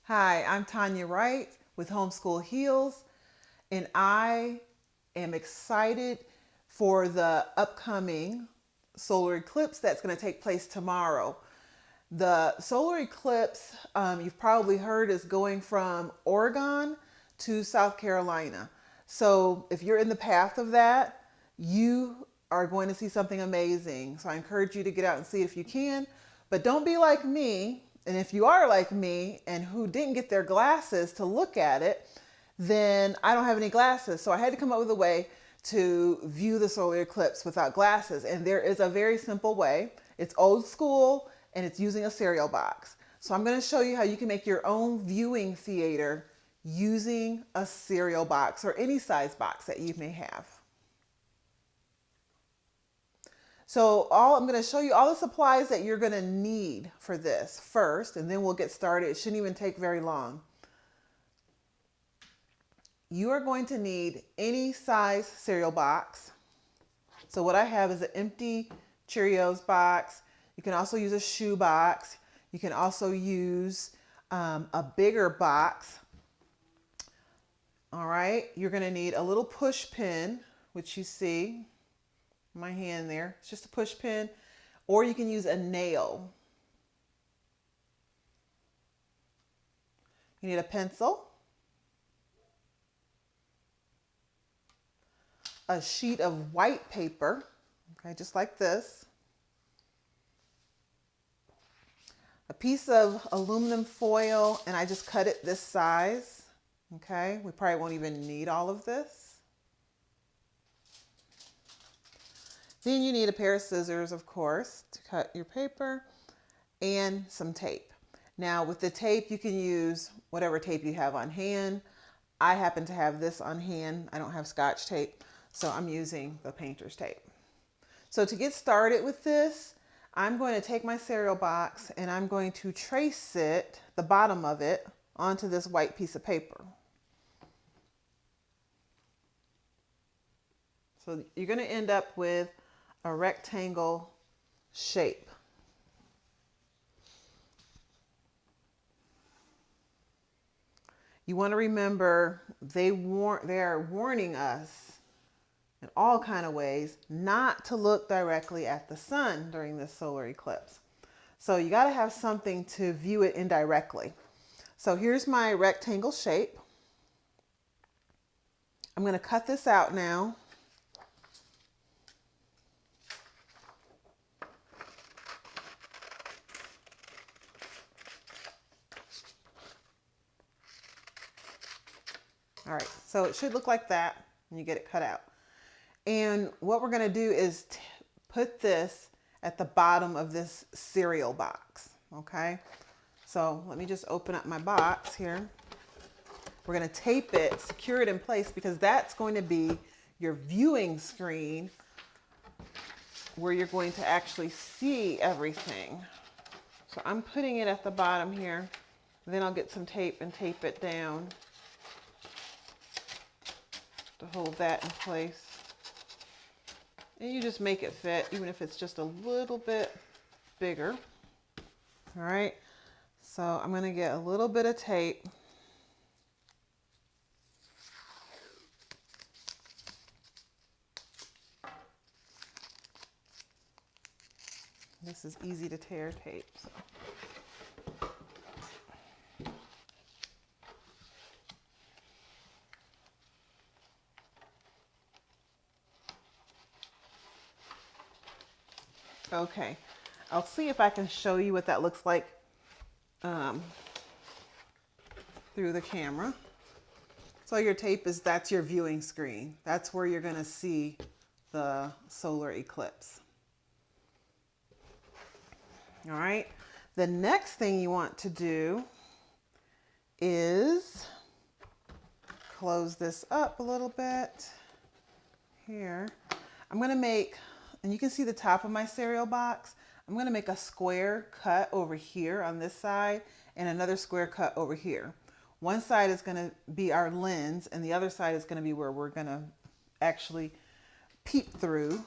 Hi, I'm Tanya Wright with Homeschool Heals, and I am excited for the upcoming solar eclipse that's going to take place tomorrow. The solar eclipse, you've probably heard, is going from Oregon to South Carolina. So if you're in the path of that, you are going to see something amazing. So I encourage you to get out and see it if you can. But don't be like me. And if you are like me and who didn't get their glasses to look at it, then I don't have any glasses. So I had to come up with a way to view the solar eclipse without glasses. And there is a very simple way. It's old school and it's using a cereal box. So I'm going to show you how you can make your own viewing theater using a cereal box or any size box that you may have. So I'm going to show you all the supplies that you're going to need for this first, and then we'll get started. It shouldn't even take very long. You are going to need any size cereal box. So what I have is an empty Cheerios box. You can also use a shoe box. You can also use a bigger box. All right, you're going to need a little push pin, which you see in my hand there. It's just a push pin, or you can use a nail. You need a pencil, a sheet of white paper, okay, just like this, a piece of aluminum foil, and I just cut it this size. Okay, we probably won't even need all of this. Then you need a pair of scissors, of course, to cut your paper, and some tape. Now with the tape, you can use whatever tape you have on hand. I happen to have this on hand. I don't have Scotch tape, so I'm using the painter's tape. So to get started with this, I'm going to take my cereal box and I'm going to trace it, the bottom of it, onto this white piece of paper. So you're going to end up with a rectangle shape. You want to remember they are warning us in all kind of ways not to look directly at the sun during this solar eclipse. So you got to have something to view it indirectly. So here's my rectangle shape. I'm going to cut this out now. All right, so it should look like that when you get it cut out. And what we're going to do is put this at the bottom of this cereal box, okay? So let me just open up my box here. We're going to tape it, secure it in place, because that's going to be your viewing screen where you're going to actually see everything. So I'm putting it at the bottom here. Then I'll get some tape and tape it down to hold that in place. And you just make it fit, even if it's just a little bit bigger. All right, so I'm going to get a little bit of tape. This is easy to tear tape. So. Okay, I'll see if I can show you what that looks like through the camera. So your tape that's your viewing screen. That's where you're going to see the solar eclipse. All right, the next thing you want to do is close this up a little bit here. I'm going to make, and you can see the top of my cereal box, I'm going to make a square cut over here on this side and another square cut over here. One side is going to be our lens and the other side is going to be where we're going to actually peep through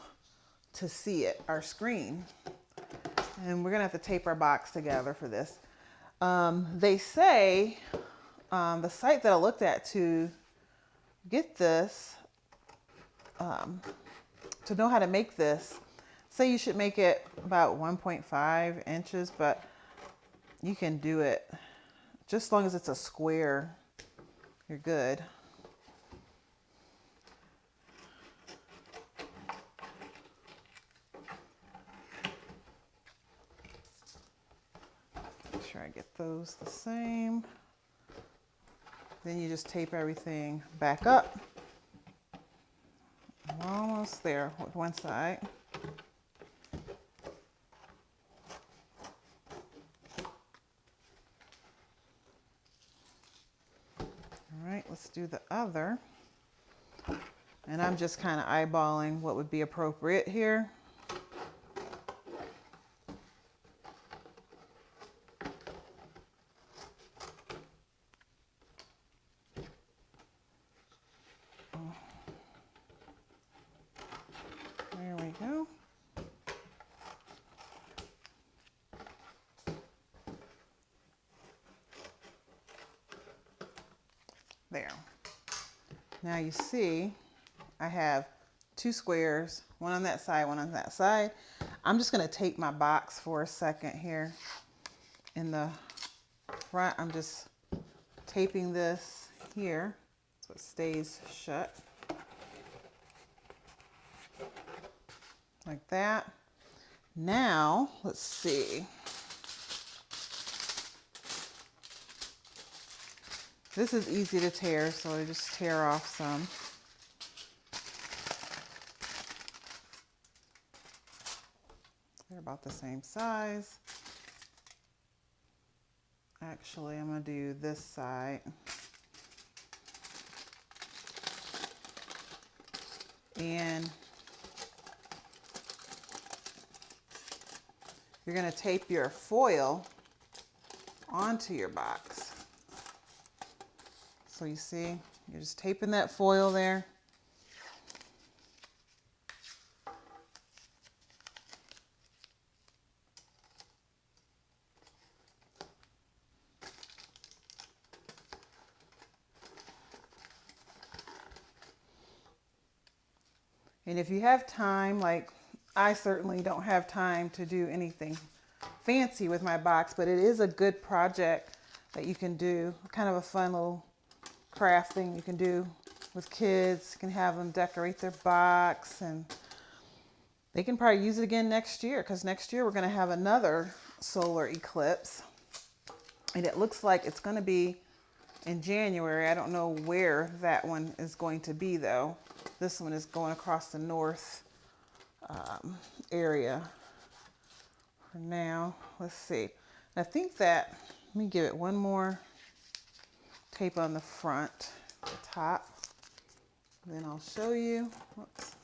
to see it, our screen. And we're going to have to tape our box together for this. They say, the site that I looked at to get this, to know how to make this, say you should make it about 1.5 inches, but you can do it just as long as it's a square, you're good. Make sure I get those the same. Then you just tape everything back up. I'm almost there with one side. All right, let's do the other. And I'm just kind of eyeballing what would be appropriate here. There we go. There. Now you see I have two squares, one on that side, one on that side. I'm just going to tape my box for a second here. In the front, I'm just taping this here so it stays shut. Like that. Now, let's see. This is easy to tear, so I just tear off some. They're about the same size. Actually, I'm going to do this side. And you're going to tape your foil onto your box. So you see, you're just taping that foil there. And if you have time, like I certainly don't have time to do anything fancy with my box, but it is a good project that you can do, kind of a fun little craft thing you can do with kids. You can have them decorate their box, and they can probably use it again next year, because next year we're going to have another solar eclipse, and it looks like it's going to be in January. I don't know where that one is going to be though. This one is going across the north area for now. Let's see. I think that, let me give it one more tape on the front, the top, then I'll show you. Whoops.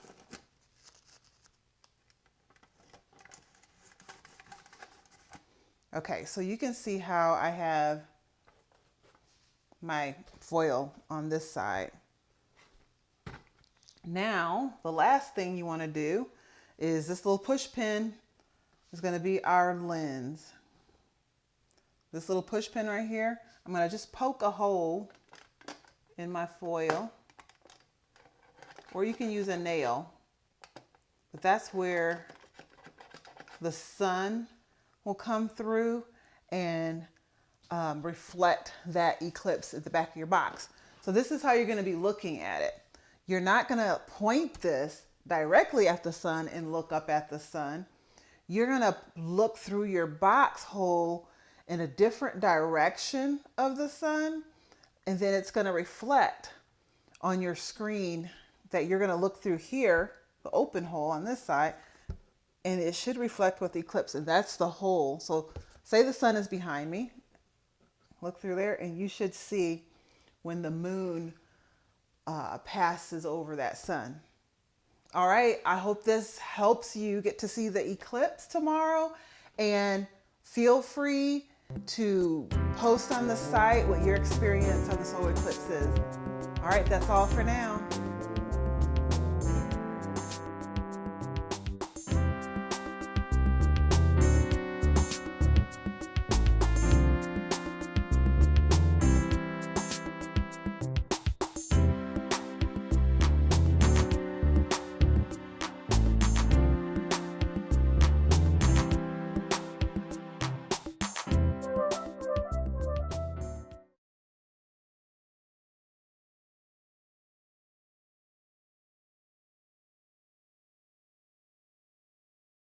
Okay, so you can see how I have my foil on this side. Now, the last thing you want to do is this little push pin is going to be our lens. This little push pin right here, I'm going to just poke a hole in my foil, or you can use a nail, but that's where the sun will come through and reflect that eclipse at the back of your box. So this is how you're going to be looking at it. You're not going to point this directly at the sun and look up at the sun. You're going to look through your box hole in a different direction of the sun, and then it's going to reflect on your screen that you're going to look through here, the open hole on this side, and it should reflect with the eclipse, and that's the hole. So say the sun is behind me, look through there, and you should see when the moon passes over that sun. All right, I hope this helps you get to see the eclipse tomorrow, and feel free to post on the site what your experience of the solar eclipse is. All right, that's all for now.